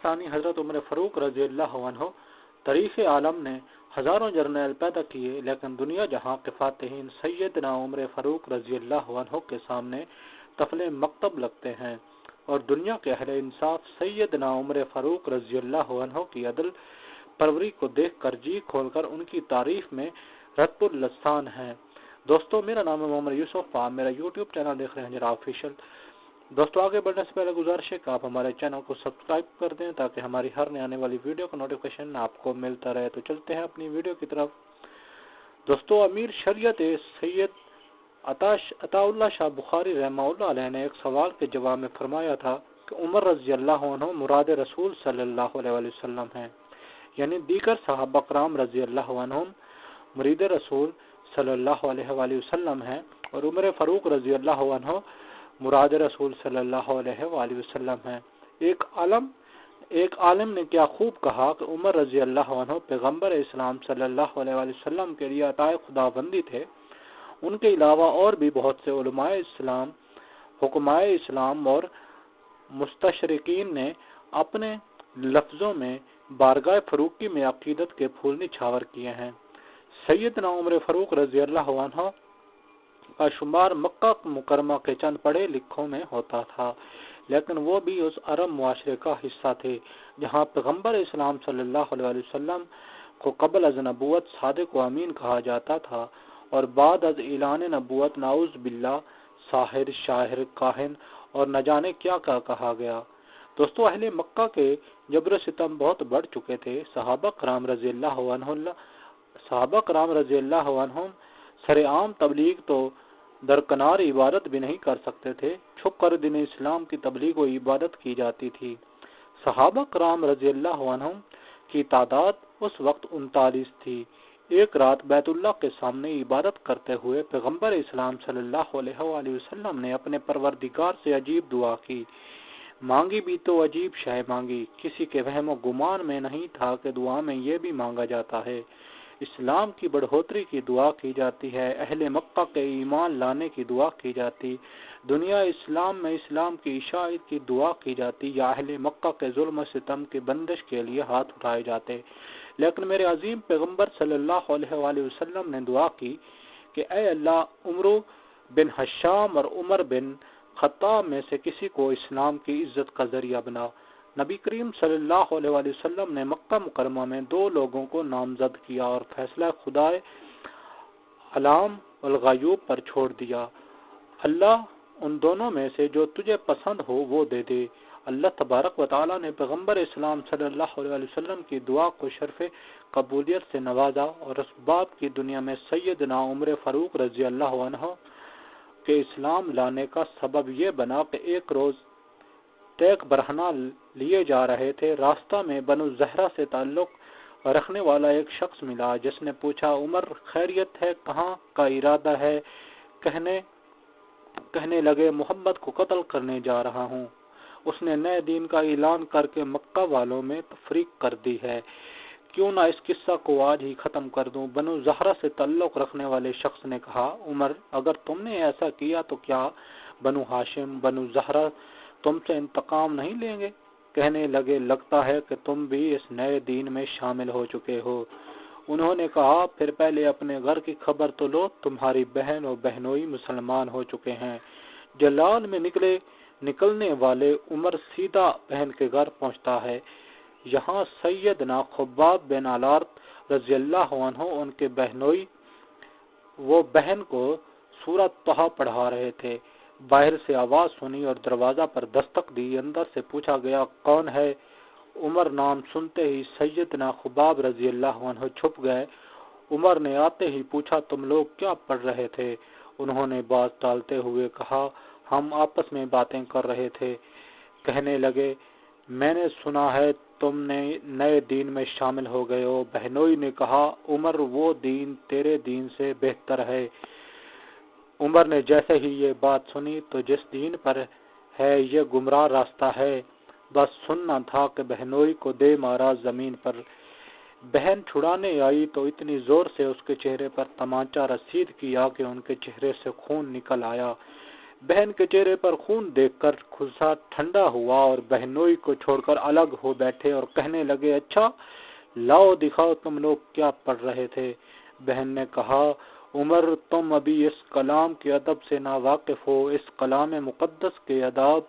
ثانی حضرت عمر فاروق رضی اللہ عنہ تاریخ عالم نے ہزاروں جرنیل پیدا کیے، لیکن دنیا جہاں کے فاتحین سیدنا عمر فاروق رضی اللہ عنہ کے سامنے طفل مکتب لگتے ہیں، اور دنیا کے اہل انصاف سیدنا عمر فاروق رضی اللہ عنہ کی عدل پروری کو دیکھ کر جی کھول کر ان کی تعریف میں رت اللسان ہیں۔ دوستو، میرا نام ہے محمد یوسف، آپ میرا یوٹیوب چینل دیکھ رہے ہیں جناب آفیشل۔ دوستو، آگے بڑھنے سے پہلے گزارش ہے کہ آپ ہمارے چینل کو سبسکرائب کر دیں تاکہ ہماری ہر نئی آنے والی ویڈیو کا نوٹیفیکیشن آپ کو ملتا رہے۔ تو چلتے ہیں اپنی ویڈیو کی طرف۔ دوستو، امیر شریعت سید عطا اللہ شاہ بخاری رحمہ اللہ علیہ نے ایک سوال کے جواب میں فرمایا تھا کہ عمر رضی اللہ عنہ مراد رسول صلی اللہ علیہ وسلم ہیں، یعنی دیگر صحابہ کرام رضی اللہ عنہم مرید رسول صلی اللہ علیہ وسلم ہیں، اور عمر فاروق رضی اللہ عنہ مراد رسول صلی اللہ علیہ وسلم ہیں۔ ایک عالم نے کیا خوب کہا کہ عمر رضی اللہ عنہ پیغمبر اسلام صلی اللہ علیہ وسلم کے لیے عطائے خدا بندی تھے۔ ان کے علاوہ اور بھی بہت سے علماء اسلام، حکمائے اسلام اور مستشرقین نے اپنے لفظوں میں بارگاہ فاروقی میں عقیدت کے پھول نچھاور کیے ہیں۔ سیدنا عمر فاروق رضی اللہ عنہ کا شمار مکہ مکرمہ کے چند پڑھے لکھوں میں ہوتا تھا، لیکن وہ بھی اس عرب معاشرے کا حصہ تھے جہاں پیغمبر اسلام صلی اللہ علیہ وسلم کو قبل از نبوت صادق و امین کہا جاتا تھا، اور بعد از اعلان نبوت نعوذ باللہ ساحر، شاعر، کاہن اور نہ جانے کیا کہا گیا۔ دوستو، اہل مکہ کے جبر و ستم بہت بڑھ چکے تھے۔ صحابہ کرام رضی اللہ عنہم سر عام تبلیغ تو درکنار عبادت بھی نہیں کر سکتے تھے، چھپ کر دین اسلام کی تبلیغ و عبادت کی جاتی تھی۔ صحابہ کرام رضی اللہ عنہم کی تعداد اس وقت 39 تھی۔ ایک رات بیت اللہ کے سامنے عبادت کرتے ہوئے پیغمبر اسلام صلی اللہ علیہ وسلم نے اپنے پروردگار سے عجیب دعا کی، مانگی بھی تو عجیب شے مانگی۔ کسی کے وہم و گمان میں نہیں تھا کہ دعا میں یہ بھی مانگا جاتا ہے۔ اسلام کی بڑھوتری کی دعا کی جاتی ہے، اہل مکہ کے ایمان لانے کی دعا کی جاتی، دنیا اسلام میں اسلام کی اشاعت کی دعا کی جاتی، یا اہل مکہ کے ظلم و ستم کی بندش کے لیے ہاتھ اٹھائے جاتے۔ لیکن میرے عظیم پیغمبر صلی اللہ علیہ وسلم نے دعا کی کہ اے اللہ، عمر بن حشام اور عمر بن خطاب میں سے کسی کو اسلام کی عزت کا ذریعہ بنا۔ نبی کریم صلی اللہ علیہ وسلم نے مکہ مکرمہ میں 2 لوگوں کو نامزد کیا اور فیصلہ خدائے علام الغیوب پر چھوڑ دیا۔ اللہ ان دونوں میں سے جو تجھے پسند ہو وہ دے دے۔ اللہ تبارک و تعالی نے پیغمبر اسلام صلی اللہ علیہ وسلم کی دعا کو شرف قبولیت سے نوازا، اور اسباب کی دنیا میں سیدنا عمر فاروق رضی اللہ عنہ کے اسلام لانے کا سبب یہ بنا کہ ایک روز تیک برہنہ لیے جا رہے تھے، راستہ میں بنو زہرہ سے تعلق رکھنے والا ایک شخص ملا جس نے پوچھا، عمر خیریت ہے، کہاں کا ارادہ ہے؟ کہنے لگے، محمد کو قتل کرنے جا رہا ہوں، اس نے نئے دین کا اعلان کر کے مکہ والوں میں تفریق کر دی ہے، کیوں نہ اس قصہ کو آج ہی ختم کر دوں۔ بنو زہرہ سے تعلق رکھنے والے شخص نے کہا، عمر، اگر تم نے ایسا کیا تو کیا بنو ہاشم، بنو زہرہ تم سے انتقام نہیں لیں گے؟ کہنے لگے، لگتا ہے کہ تم بھی اس نئے دین میں شامل ہو چکے ہو۔ انہوں نے کہا، پھر پہلے اپنے گھر کی خبر تو لو، تمہاری بہن اور بہنوئی مسلمان ہو چکے ہیں۔ جلال میں نکلنے والے عمر سیدھا بہن کے گھر پہنچتا ہے۔ یہاں سیدنا خباب بن علارت رضی اللہ عنہ ان کے بہنوئی وہ بہن کو سورۃ طہ پڑھا رہے تھے۔ باہر سے آواز سنی اور دروازہ پر دستک دی۔ اندر سے پوچھا گیا، کون ہے؟ عمر نام سنتے ہی سیدنا خباب رضی اللہ عنہ چھپ گئے۔ عمر نے آتے ہی پوچھا، تم لوگ کیا پڑھ رہے تھے؟ انہوں نے بات ٹالتے ہوئے کہا، ہم آپس میں باتیں کر رہے تھے۔ کہنے لگے، میں نے سنا ہے تم نئے دین میں شامل ہو گئے ہو۔ بہنوئی نے کہا، عمر، وہ دین تیرے دین سے بہتر ہے۔ عمر نے جیسے ہی یہ بات سنی تو جس دین پر ہے یہ گمراہ راستہ ہے، بس سننا تھا کہ بہنوئی کو دے مارا زمین پر۔ بہن چھڑانے آئی تو اتنی زور سے اس کے چہرے پر تمانچہ رسید کیا کہ ان کے چہرے سے خون نکل آیا۔ بہن کے چہرے پر خون دیکھ کر غصہ ٹھنڈا ہوا اور بہنوئی کو چھوڑ کر الگ ہو بیٹھے اور کہنے لگے اچھا لاؤ دکھاؤ تم لوگ کیا پڑھ رہے تھے۔ بہن نے کہا عمر تم ابھی اس کلام کے ادب سے ناواقف ہو، اس کلام مقدس کے آداب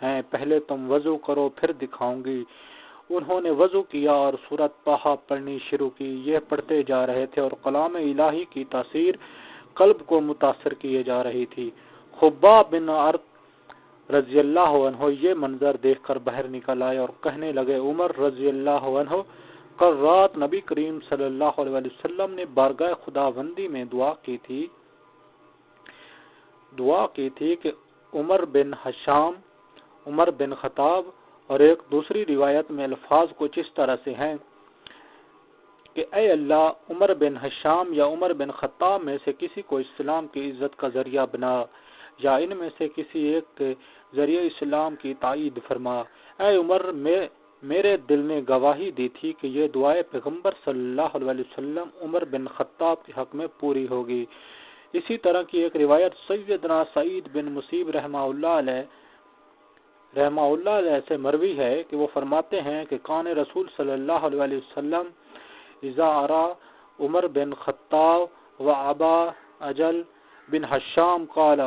ہیں، پہلے تم وضو کرو پھر دکھاؤں گی۔ انہوں نے وضو کیا اور سورۃ طٰہٰ پڑھنی شروع کی۔ یہ پڑھتے جا رہے تھے اور کلام الہی کی تاثیر قلب کو متاثر کیے جا رہی تھی۔ خباب بن عرط رضی اللہ عنہ یہ منظر دیکھ کر باہر نکل آئے اور کہنے لگے عمر رضی اللہ عنہ کل رات نبی کریم صلی اللہ علیہ وسلم نے بارگاہ خداوندی میں دعا کی تھی کہ عمر بن ہشام، عمر بن خطاب، اور ایک دوسری روایت میں الفاظ کچھ اس طرح سے ہیں کہ اے اللہ عمر بن ہشام یا عمر بن خطاب میں سے کسی کو اسلام کی عزت کا ذریعہ بنا، یا ان میں سے کسی ایک کے ذریعے اسلام کی تائید فرما۔ اے عمر میرے دل نے گواہی دی تھی کہ یہ دعائے پیغمبر صلی اللہ علیہ وسلم عمر بن خطاب کے حق میں پوری ہوگی۔ اسی طرح کی ایک روایت سیدنا سعید بن مسیب رحمہ اللہ علیہ سے مروی ہے کہ وہ فرماتے ہیں کہ کان رسول صلی اللہ علیہ وسلم اذا ارا عمر بن خطاب و ابا اجل بن ہشام قال،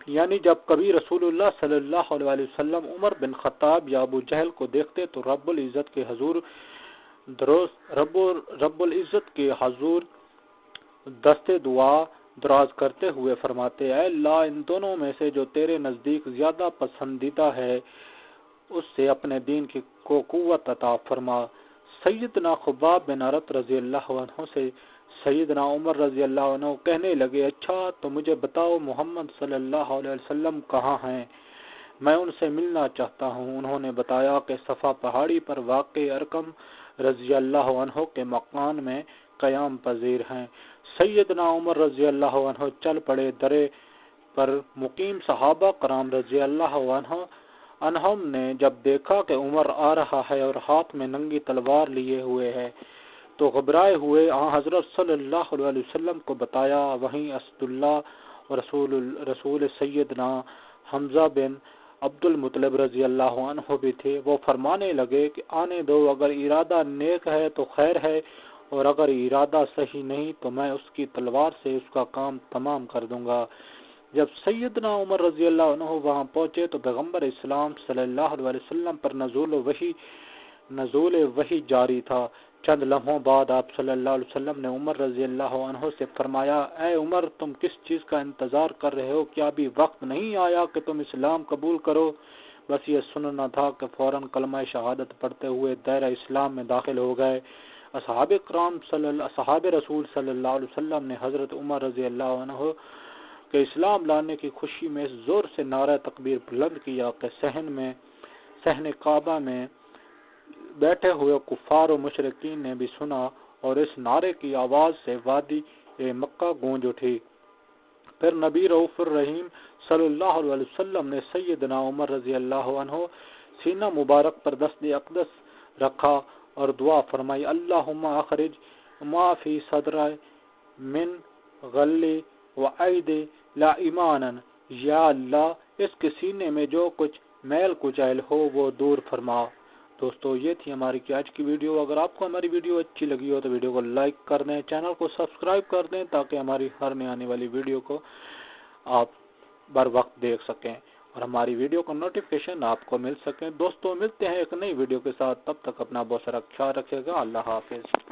یعنی جب کبھی رسول اللہ صلی اللہ علیہ وسلم عمر بن خطاب یا ابو جہل کو دیکھتے تو رب العزت کے حضور دست دعا دراز کرتے ہوئے فرماتے اے اللہ ان دونوں میں سے جو تیرے نزدیک زیادہ پسندیدہ ہے اس سے اپنے دین کو قوت عطا فرما۔ سیدنا خباب بن عرط رضی اللہ عنہ سے سیدنا عمر رضی اللہ عنہ کہنے لگے اچھا تو مجھے بتاؤ محمد صلی اللہ علیہ وسلم کہاں ہیں، میں ان سے ملنا چاہتا ہوں۔ انہوں نے بتایا کہ صفا پہاڑی پر واقع ارقم رضی اللہ عنہ کے مکان میں قیام پذیر ہیں۔ سیدنا عمر رضی اللہ عنہ چل پڑے۔ درے پر مقیم صحابہ کرام رضی اللہ عنہم نے جب دیکھا کہ عمر آ رہا ہے اور ہاتھ میں ننگی تلوار لیے ہوئے ہے تو گھبرائے ہوئے حضرت صلی اللہ علیہ وسلم کو بتایا۔ وہیں اسد اللہ اور رسول سیدنا حمزہ بن عبد المطلب رضی اللہ عنہ بھی تھے۔ وہ فرمانے لگے کہ آنے دو، اگر ارادہ نیک ہے تو خیر ہے اور اگر ارادہ صحیح نہیں تو میں اس کی تلوار سے اس کا کام تمام کر دوں گا۔ جب سیدنا عمر رضی اللہ عنہ وہاں پہنچے تو پیغمبر اسلام صلی اللہ علیہ وسلم پر نزول وحی جاری تھا۔ چند لمحوں بعد آپ صلی اللہ علیہ وسلم نے عمر رضی اللہ عنہ سے فرمایا اے عمر تم کس چیز کا انتظار کر رہے ہو، کیا ابھی وقت نہیں آیا کہ تم اسلام قبول کرو؟ بس یہ سننا تھا کہ فوراً کلمہ شہادت پڑھتے ہوئے دائرہ اسلام میں داخل ہو گئے۔ صحابہ رسول صلی اللہ علیہ وسلم نے حضرت عمر رضی اللہ عنہ کہ اسلام لانے کی خوشی میں زور سے نعرہ تکبیر بلند کیا کہ صحن کعبہ میں بیٹھے ہوئے کفار و مشرکین نے بھی سنا اور اس نعرے کی آواز سے وادی مکہ گونج اٹھی۔ پھر نبی رؤوف الرحیم صلی اللہ علیہ وسلم نے سیدنا عمر رضی اللہ عنہ سینہ مبارک پر دست اقدس رکھا اور دعا فرمائی اللہم اخرج ما فی صدر من غل و عید لا ایمانا، یا اللہ اس کے سینے میں جو کچھ میل کچیل ہو وہ دور فرما۔ دوستو یہ تھی ہماری آج کی ویڈیو۔ اگر آپ کو ہماری ویڈیو اچھی لگی ہو تو ویڈیو کو لائک کر دیں، چینل کو سبسکرائب کر دیں تاکہ ہماری ہر نئی آنے والی ویڈیو کو آپ بر وقت دیکھ سکیں اور ہماری ویڈیو کا نوٹیفیکیشن آپ کو مل سکیں۔ دوستو ملتے ہیں ایک نئی ویڈیو کے ساتھ، تب تک اپنا بہت سارا خیال رکھیے گا۔ اللہ حافظ۔